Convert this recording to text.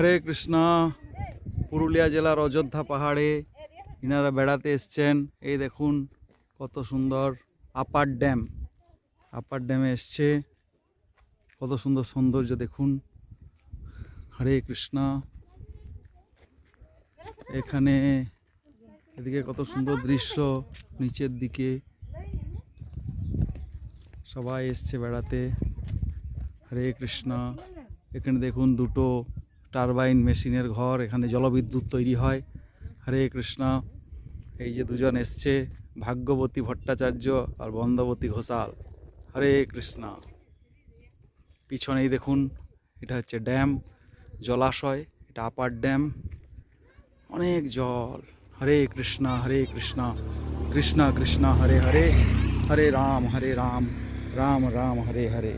হরে কৃষ্ণ। পুরুলিয়া জেলার অযোধ্যা পাহাড়ে ইনারা বেড়াতে এসছেন। এই দেখুন কত সুন্দর আপার ড্যাম। আপার ড্যামে এসছে, কত সুন্দর সৌন্দর্য দেখুন। হরে কৃষ্ণ। এখানে এদিকে কত সুন্দর দৃশ্য, নিচের দিকে সবাই এসছে বেড়াতে। হরে কৃষ্ণ। এখানে দেখুন দুটো টারবাইন মেশিনের ঘর, এখানে জলবিদ্যুৎ তৈরি হয়। হরে কৃষ্ণ। এই যে দুজন এসছে, ভাগ্যবতী ভট্টাচার্য আর বন্দবতী ঘোষাল। হরে কৃষ্ণ। পিছনেই দেখুন, এটা হচ্ছে ড্যাম, জলাশয়, এটা আপার ড্যাম, অনেক জল। হরে কৃষ্ণ হরে কৃষ্ণ, কৃষ্ণ কৃষ্ণ হরে হরে, হরে রাম রাম রাম হরে হরে।